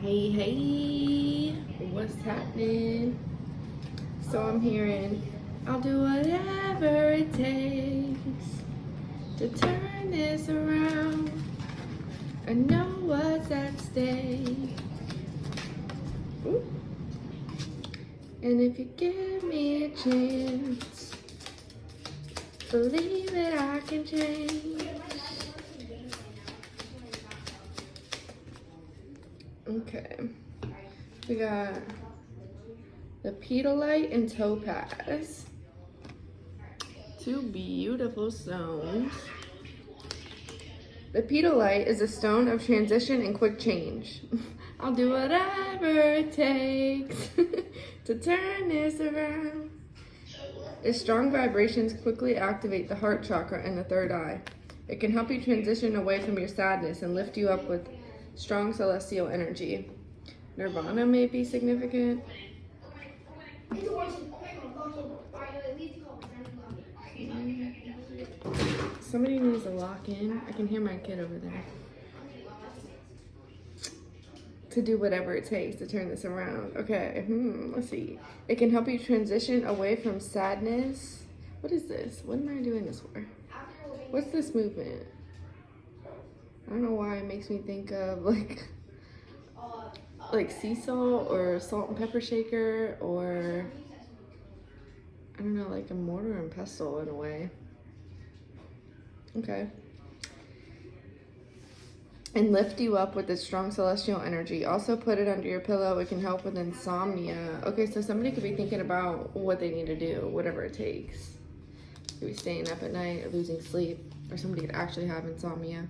Hey, hey, what's happening? So I'm hearing I'll do whatever it takes to turn this around. I know what's at stake. Ooh. And if you give me a chance, believe that I can change. Okay, we got the pedalite and topaz. Two beautiful stones. The pedalite is a stone of transition and quick change. I'll do whatever it takes to turn this around. Its strong vibrations quickly activate the heart chakra and the third eye. It can help you transition away from your sadness and lift you up with strong celestial energy. Nirvana may be significant. Somebody needs to lock in. I can hear my kid over there. To do whatever it takes to turn this around. Okay, let's see. It can help you transition away from sadness. What is this? What am I doing this for? What's this movement? I don't know why it makes me think of like sea salt or salt and pepper shaker, or I don't know, like a mortar and pestle in a way. Okay. And lift you up with its strong celestial energy. Also put it under your pillow. It can help with insomnia. Okay, so somebody could be thinking about what they need to do, whatever it takes. Could be staying up at night or losing sleep, or somebody could actually have insomnia.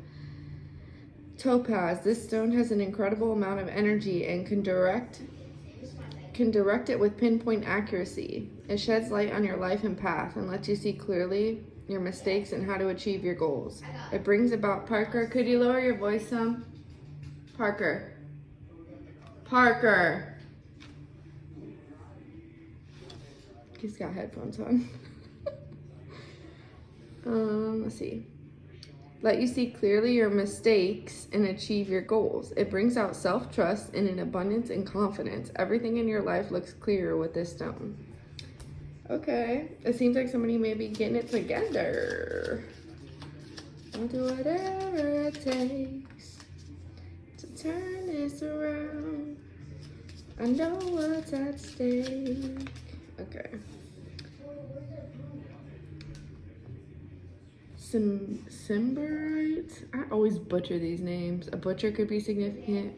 Topaz. This stone has an incredible amount of energy and can direct it with pinpoint accuracy. It sheds light on your life and path and lets you see clearly your mistakes and how to achieve your goals. It brings about Parker. Could you lower your voice some? Parker. He's got headphones on. Let's see. Let you see clearly your mistakes and achieve your goals. It brings out self-trust and an abundance and confidence. Everything in your life looks clearer with this stone. Okay, it seems like somebody may be getting it together. I'll do whatever it takes to turn this around. I know what's at stake. Okay. Cymberite. I always butcher these names. A butcher could be significant.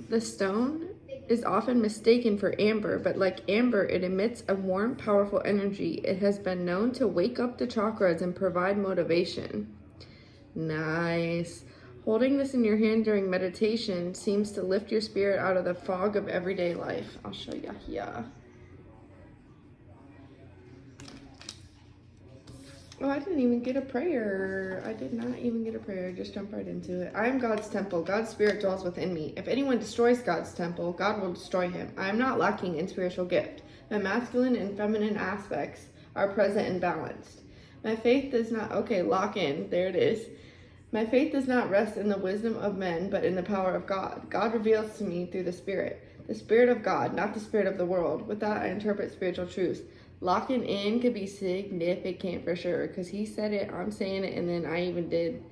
The stone is often mistaken for amber, but like amber, it emits a warm, powerful energy. It has been known to wake up the chakras and provide motivation. Nice. Holding this in your hand during meditation seems to lift your spirit out of the fog of everyday life. I'll show you here. Oh, I didn't even get a prayer. I did not even get a prayer. Just jump right into it. I am God's temple. God's spirit dwells within me. If anyone destroys God's temple, God will destroy him. I am not lacking in spiritual gift. My masculine and feminine aspects are present and balanced. My faith does not, okay, lock in. There it is. My faith does not rest in the wisdom of men, but in the power of God. God reveals to me through the Spirit of God, not the spirit of the world. With that, I interpret spiritual truths. Locking in could be significant for sure, because he said it, I'm saying it, and then I even did.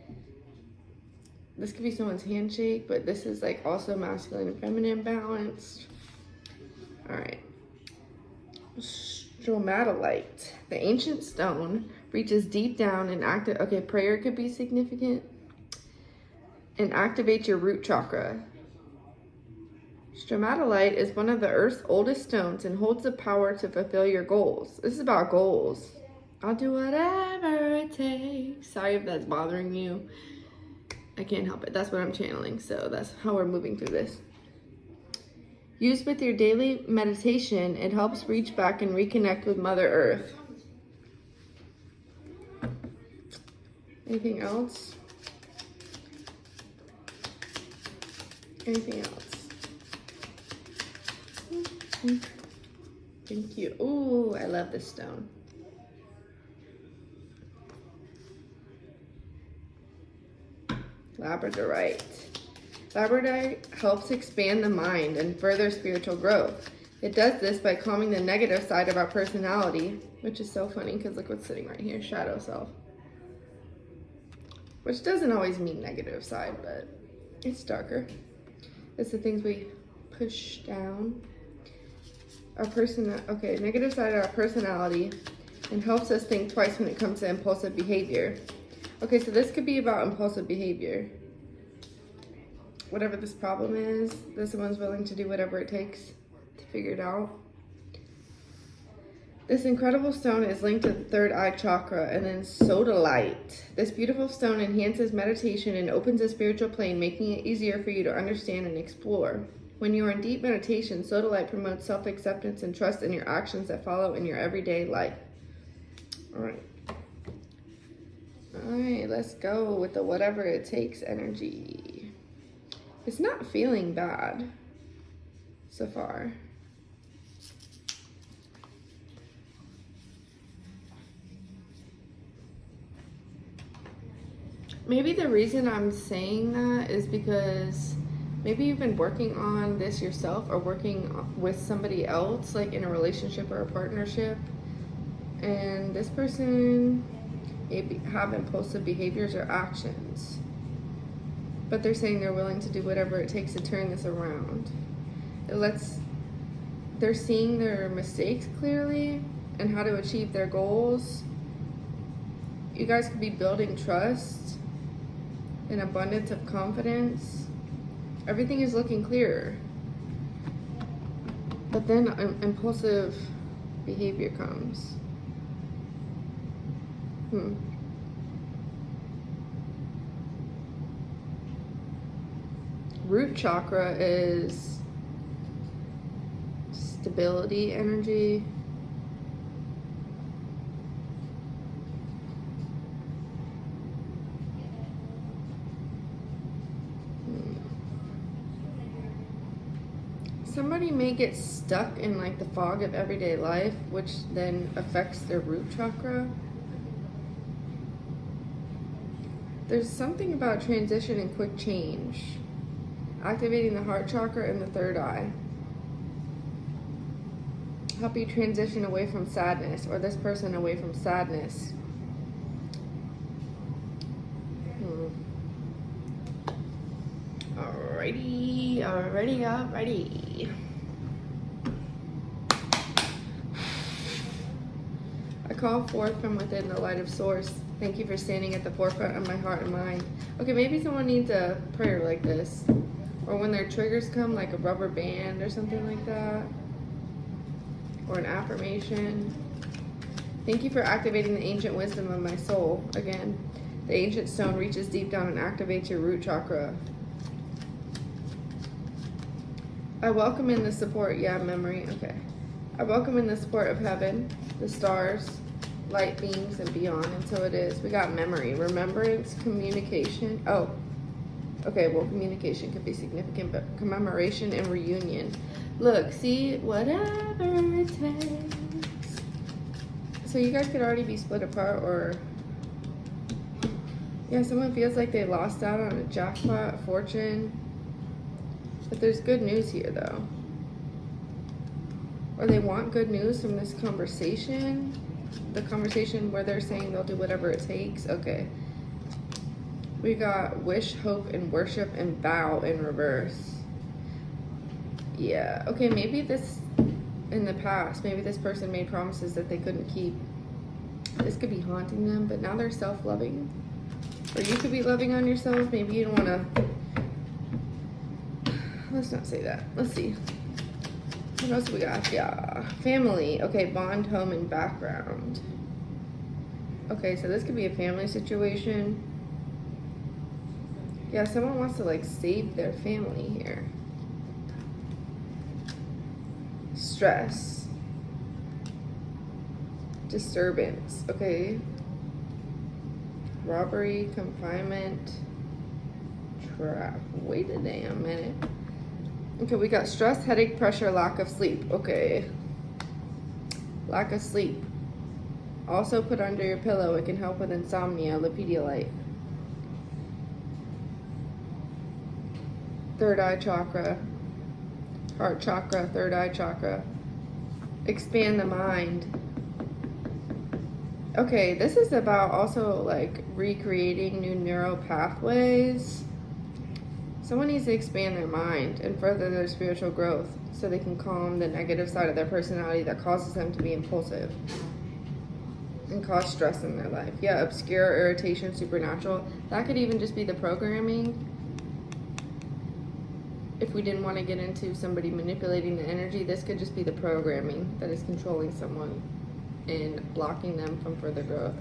This could be someone's handshake, but this is like also masculine and feminine balanced. All right. Stromatolite. The ancient stone reaches deep down and prayer could be significant, and activates your root chakra. Stromatolite is one of the Earth's oldest stones and holds the power to fulfill your goals. This is about goals. I'll do whatever it takes. Sorry if that's bothering you. I can't help it. That's what I'm channeling, so that's how we're moving through this. Used with your daily meditation, it helps reach back and reconnect with Mother Earth. Anything else? Anything else? Thank you. Ooh, I love this stone. Labradorite. Labradorite helps expand the mind and further spiritual growth. It does this by calming the negative side of our personality, which is so funny because look what's sitting right here, shadow self. Which doesn't always mean negative side, but it's darker. It's the things we push down. Negative side of our personality, and helps us think twice when it comes to impulsive behavior. Okay, so this could be about impulsive behavior. Whatever this problem is, this one's willing to do whatever it takes to figure it out. This incredible stone is linked to the third eye chakra, and then sodalite. This beautiful stone enhances meditation and opens a spiritual plane, making it easier for you to understand and explore. When you are in deep meditation, sodalite promotes self-acceptance and trust in your actions that follow in your everyday life. All right, let's go with the whatever it takes energy. It's not feeling bad so far. Maybe the reason I'm saying that is because maybe you've been working on this yourself or working with somebody else, like in a relationship or a partnership, and this person maybe have impulsive behaviors or actions, but they're saying they're willing to do whatever it takes to turn this around. They're seeing their mistakes clearly and how to achieve their goals. You guys could be building trust, an abundance of confidence. Everything is looking clearer. But then impulsive behavior comes. Root chakra is stability energy. Somebody may get stuck in like the fog of everyday life, which then affects their root chakra. There's something about transition and quick change. Activating the heart chakra and the third eye. Help you transition away from sadness, or this person away from sadness. Alrighty. I call forth from within the light of source. Thank you for standing at the forefront of my heart and mind. Okay, maybe someone needs a prayer like this. Or when their triggers come, like a rubber band or something like that. Or an affirmation. Thank you for activating the ancient wisdom of my soul. Again, the ancient stone reaches deep down and activates your root chakra. I welcome in the support, memory, okay. I welcome in the support of heaven, the stars, light beams, and beyond, and so it is. We got memory, remembrance, communication. Oh, okay, well, communication could be significant, but commemoration and reunion. Look, see, whatever it takes. So you guys could already be split apart, or someone feels like they lost out on a jackpot, a fortune. But there's good news here, though. Or they want good news from this conversation. The conversation where they're saying they'll do whatever it takes. Okay. We got wish, hope, and worship, and bow in reverse. Yeah. Okay, maybe this, in the past, maybe this person made promises that they couldn't keep. This could be haunting them, but now they're self-loving. Or you could be loving on yourself. Maybe you don't want to. Let's not say that. Let's see. What else we got? Yeah. Family. Okay, bond, home, and background. Okay, so this could be a family situation. Yeah, someone wants to like save their family here. Stress. Disturbance. Okay. Robbery, confinement, trap. Wait a damn minute. Okay, we got stress, headache, pressure, lack of sleep. Okay. Lack of sleep. Also put under your pillow. It can help with insomnia. Pedialyte. third eye chakra, heart chakra, third eye chakra. Expand the mind. Okay, this is about also like recreating new neural pathways. Someone needs to expand their mind and further their spiritual growth so they can calm the negative side of their personality that causes them to be impulsive and cause stress in their life. Yeah, obscure, irritation, supernatural. That could even just be the programming. If we didn't want to get into somebody manipulating the energy, this could just be the programming that is controlling someone and blocking them from further growth.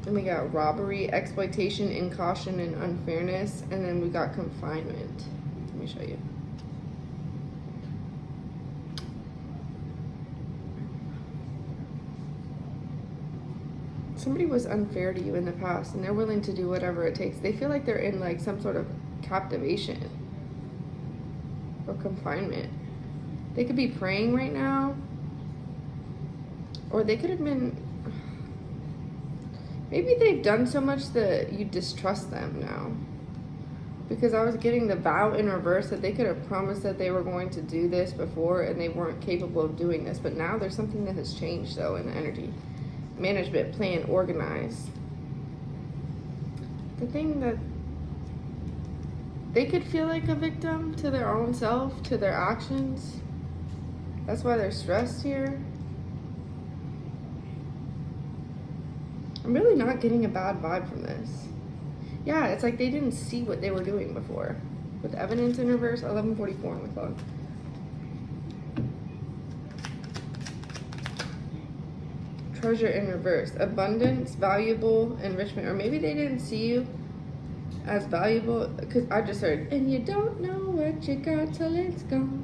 And we got robbery, exploitation, incaution, and unfairness. And then we got confinement. Let me show you. Somebody was unfair to you in the past and they're willing to do whatever it takes. They feel like they're in like some sort of captivation or confinement. They could be praying right now, or they could have been, maybe they've done so much that you distrust them now. Because I was getting the vow in reverse that they could have promised that they were going to do this before and they weren't capable of doing this. But now there's something that has changed though in the energy. Management, plan, organize. The thing that they could feel like a victim to their own self, to their actions. That's why they're stressed here. I'm really not getting a bad vibe from this. Yeah, it's like they didn't see what they were doing before. With evidence in reverse, 11:44 on the clock. Treasure in reverse. Abundance, valuable, enrichment. Or maybe they didn't see you as valuable. Because I just heard, and you don't know what you got till it's gone.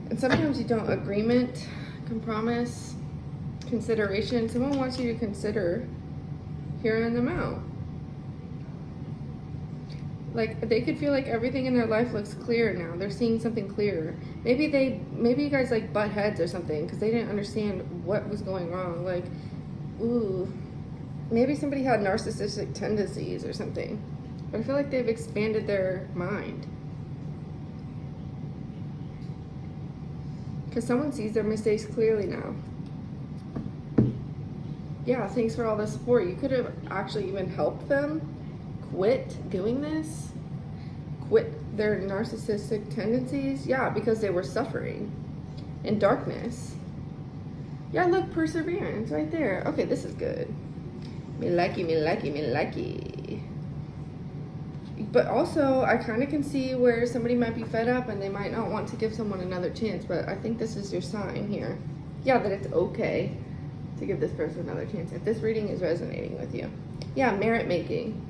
And sometimes you don't. Agreement, compromise, consideration. Someone wants you to consider hearing them out. Like they could feel like everything in their life looks clear now. They're seeing something clearer. Maybe you guys like butt heads or something because they didn't understand what was going wrong. Like, ooh, maybe somebody had narcissistic tendencies or something. But I feel like they've expanded their mind. Because someone sees their mistakes clearly now. Yeah, thanks for all the support. You could have actually even helped them quit doing this. Quit their narcissistic tendencies. Yeah, because they were suffering in darkness. Yeah, look, perseverance right there. Okay, this is good. Me likey, me likey, me likey. But also, I kind of can see where somebody might be fed up and they might not want to give someone another chance. But I think this is your sign here. Yeah, that it's okay to give this person another chance. If this reading is resonating with you. Yeah, merit making.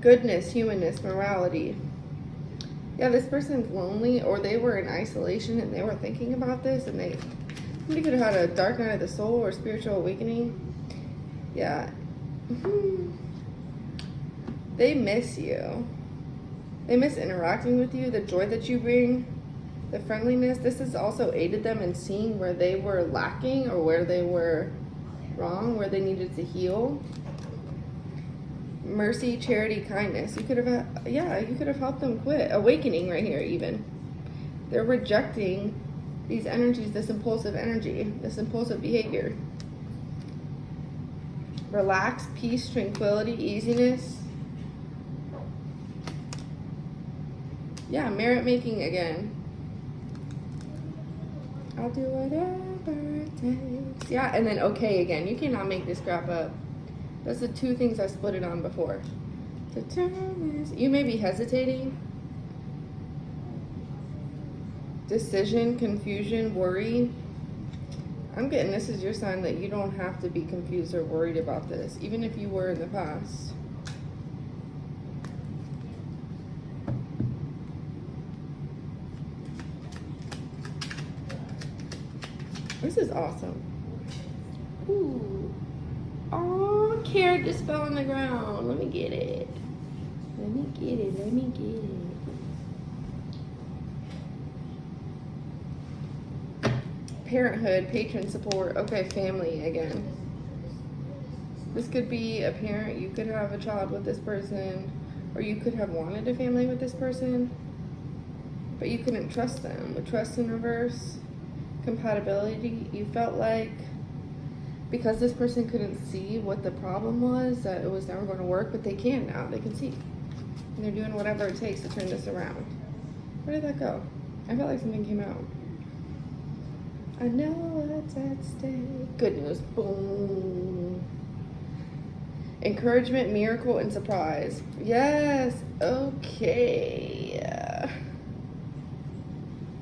Goodness, humanness, morality. Yeah, this person's lonely or they were in isolation and they were thinking about this and somebody could have had a dark night of the soul or spiritual awakening. Yeah. They miss you. They miss interacting with you, the joy that you bring, the friendliness. This has also aided them in seeing where they were lacking or where they were wrong, where they needed to heal. Mercy, charity, kindness. You could have helped them quit. Awakening right here even. They're rejecting these energies, this impulsive energy, this impulsive behavior. Relax, peace, tranquility, easiness. Yeah, merit making again. I'll do whatever it takes. Yeah, and then okay again. You cannot make this crap up. That's the two things I split it on before. You may be hesitating. Decision, confusion, worry. I'm getting this is your sign that you don't have to be confused or worried about this, even if you were in the past. This is awesome. Ooh. Oh, carrot just fell on the ground. Let me get it. Let me get it. Let me get it. Parenthood, patron support. Okay, family again. This could be a parent. You could have a child with this person, or you could have wanted a family with this person, but you couldn't trust them. With trust in reverse, compatibility, you felt like because this person couldn't see what the problem was, that it was never going to work, but they can now. They can see. And they're doing whatever it takes to turn this around. Where did that go? I felt like something came out. I know what's at stake. Good news. Boom. Encouragement, miracle, and surprise. Yes. Okay.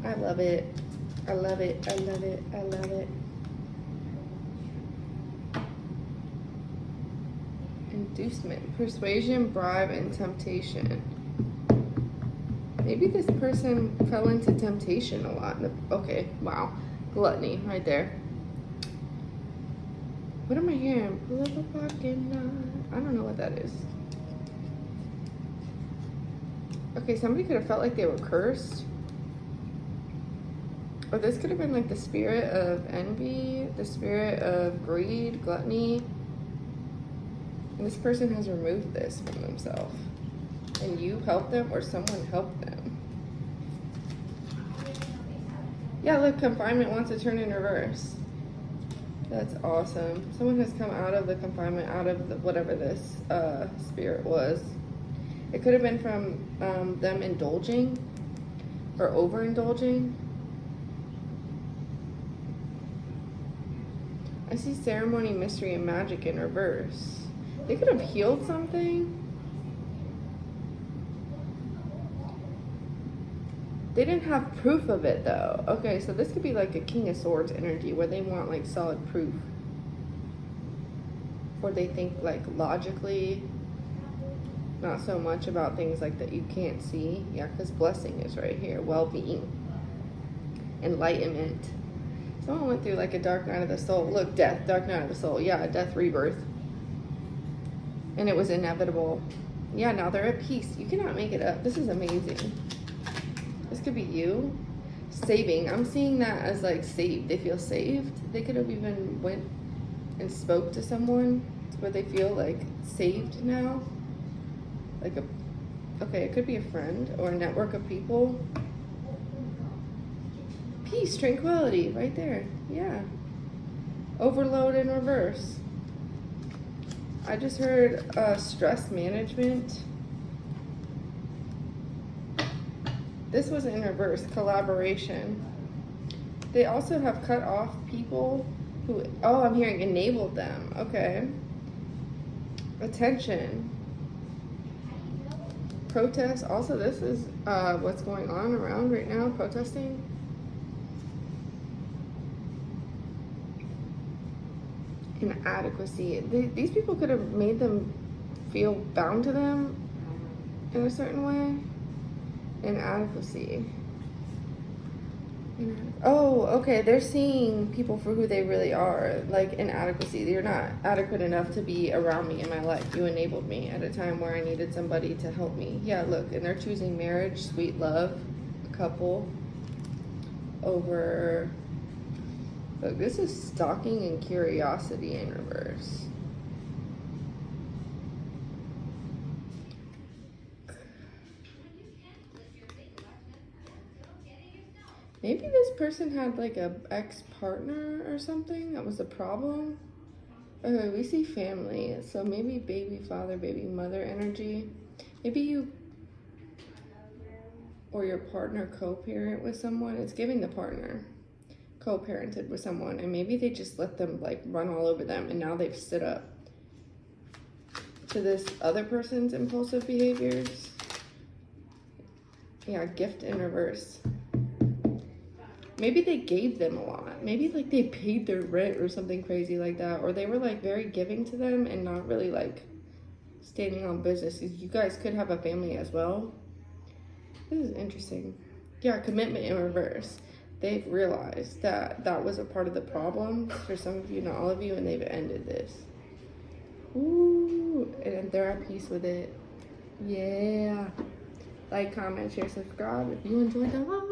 I love it. I love it. I love it. I love it. Inducement, persuasion, bribe, and temptation. Maybe this person fell into temptation a lot. Okay, wow. Gluttony, right there. What am I hearing? Pull up a pocket knife. I don't know what that is. Okay, somebody could have felt like they were cursed. Or this could have been like the spirit of envy, the spirit of greed, gluttony. And this person has removed this from themselves. And you helped them or someone helped them. Yeah, look, confinement wants to turn in reverse. That's awesome. Someone has come out of the confinement, out of the, whatever this spirit was. It could have been from them indulging or overindulging. I see ceremony, mystery, and magic in reverse. They could have healed something. They didn't have proof of it though. Okay, so this could be like a King of Swords energy where they want like solid proof. Or they think like logically, not so much about things like that you can't see. Yeah, because blessing is right here. Well-being. Enlightenment. Someone went through like a dark night of the soul. Look, death, dark night of the soul. Yeah, death, rebirth. And it was inevitable. Yeah, now they're at peace. You cannot make it up. This is amazing. This could be you. Saving. I'm seeing that as like saved. They feel saved. They could have even went and spoke to someone where they feel like saved now. Like okay, it could be a friend or a network of people. Peace, tranquility, right there. Yeah. Overload in reverse. I just heard stress management. This was in reverse, collaboration. They also have cut off people who, oh, I'm hearing enabled them. Okay. Attention. Protest. Also, this is what's going on around right now, protesting. Inadequacy. These people could have made them feel bound to them in a certain way. Inadequacy. Oh, okay. They're seeing people for who they really are. Like inadequacy. You're not adequate enough to be around me in my life. You enabled me at a time where I needed somebody to help me. Yeah, look. And they're choosing marriage, sweet love, a couple over... Look, this is stalking and curiosity in reverse. Maybe this person had like a ex-partner or something that was a problem. Okay, we see family. So maybe baby father, baby mother energy. Maybe you or your partner co-parent with someone. It's giving the partner. Co-parented with someone, and maybe they just let them like run all over them, and now they've stood up to this other person's impulsive behaviors. Yeah, gift in reverse. Maybe they gave them a lot. Maybe like they paid their rent or something crazy like that, or they were like very giving to them and not really like standing on business. You guys could have a family as well. This is interesting. Yeah, commitment in reverse. They've realized that that was a part of the problem for some of you, not all of you, and they've ended this. Ooh, and they're at peace with it. Yeah. Like, comment, share, subscribe if you enjoyed the vlog.